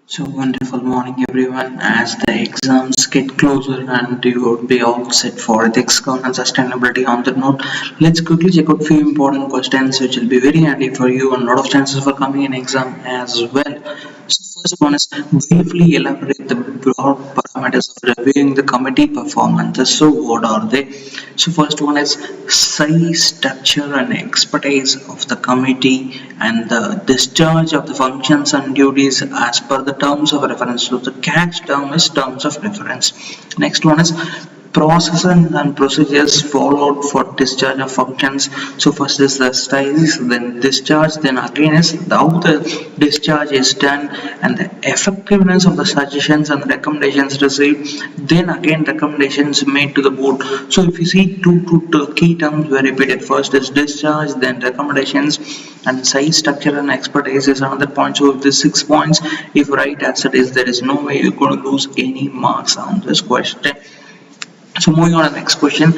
So wonderful morning everyone. As the exams get closer and you would be all set for ethics, governance, sustainability. On that note, let's quickly check out few important questions which will be very handy for you and a lot of chances for coming in exam as well. So first one is briefly elaborate the broad parameters of reviewing the committee performances. So what are they? So first one is size, structure and expertise of the committee and the discharge of the functions and duties as per the terms of reference. So the catch term is terms of reference. Next one is process and procedures followed for discharge of functions. So first is the size, then discharge, then again is how the discharge is done and the effectiveness of the suggestions and recommendations received, then again recommendations made to the board. So if you see two key terms were repeated, first is discharge, then recommendations, and size, structure and expertise is another point. So if this 6 points, if right as it is, there is no way you're going to lose any marks on this question. So moving on to the next question.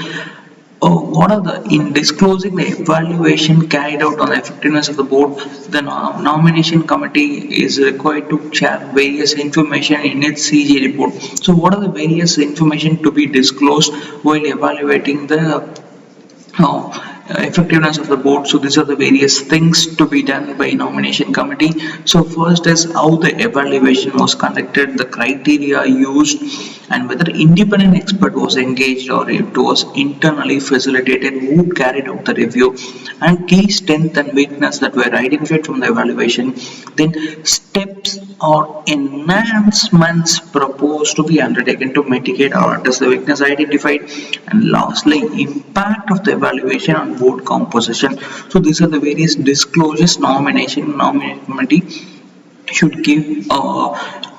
What are the in disclosing the evaluation carried out on the effectiveness of the board, the nomination committee is required to share various information in its CG report. So what are the various information to be disclosed while evaluating the effectiveness of the board? So these are the various things to be done by nomination committee. So first is how the evaluation was conducted, the criteria used, and whether independent expert was engaged or it was internally facilitated, who carried out the review, and key strength and weakness that were identified from the evaluation, then steps or enhancements proposed to be undertaken to mitigate or address the weakness identified, and lastly impact of the evaluation on board composition. So these are the various disclosures nomination committee should give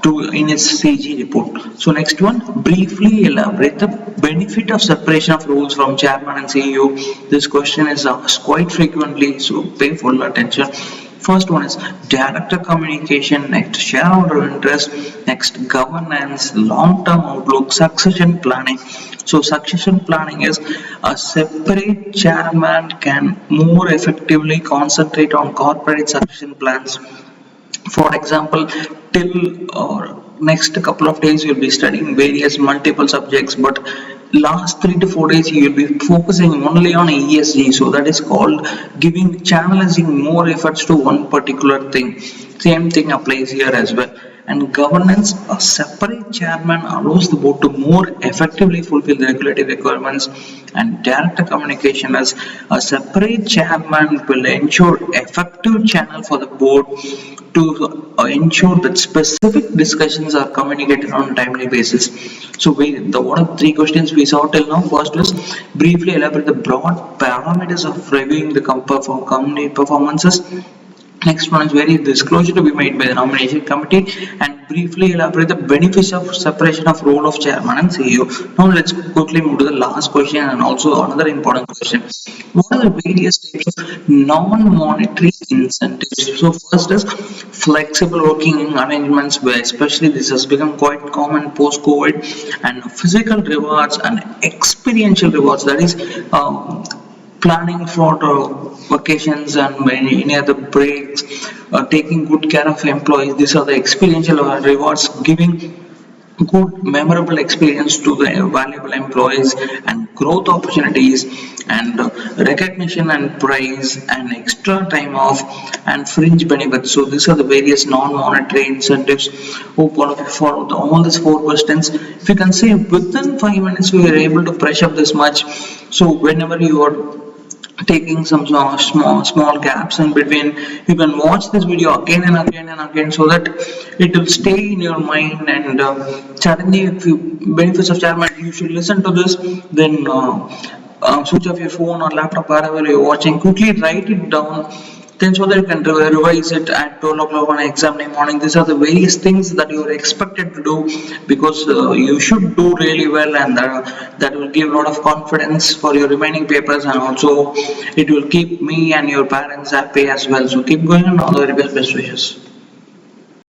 to in its CG report. So next one, briefly elaborate the benefit of separation of roles from chairman and CEO. This question is asked quite frequently, so pay full attention. First one is director communication, next shareholder interest, next governance, long-term outlook, succession planning. So succession planning is a separate chairman can more effectively concentrate on corporate succession plans. For example, till next couple of days you'll be studying various multiple subjects, but last 3 to 4 days you will be focusing only on ESG. So that is called channelizing more efforts to one particular thing. Same thing applies here as well. And governance, a separate chairman allows the board to more effectively fulfill the regulatory requirements, and director communication as a separate chairman will ensure effective channel for the board to ensure that specific discussions are communicated on a timely basis. So what are the 3 questions we saw till now? First is briefly elaborate the broad parameters of reviewing the company performances. Next one is various disclosure to be made by the nomination committee, and briefly elaborate the benefits of separation of role of chairman and CEO. Now let's quickly move to the last question and also another important question. What are the various types of non-monetary incentives? So first is flexible working arrangements, where especially this has become quite common post-COVID, and physical rewards and experiential rewards, that is planning for vacations and any other breaks, taking good care of employees. These are the experiential rewards, giving good memorable experience to the valuable employees, and growth opportunities, and recognition and praise, and extra time off, and fringe benefits. So these are the various non-monetary incentives. Hope all of you followed all these 4 questions. If you can say within 5 minutes we were able to brush up this much, so whenever you are taking some small gaps in between, you can watch this video again and again and again, so that it will stay in your mind. And suddenly, if you benefits of chairman, you should listen to this, then switch off your phone or laptop wherever you're watching, quickly write it down, then so that you can revise it at 12 o'clock on exam day morning. These are the various things that you are expected to do, because you should do really well, and that will give a lot of confidence for your remaining papers, and also it will keep me and your parents happy as well. So keep going, and all the very best wishes.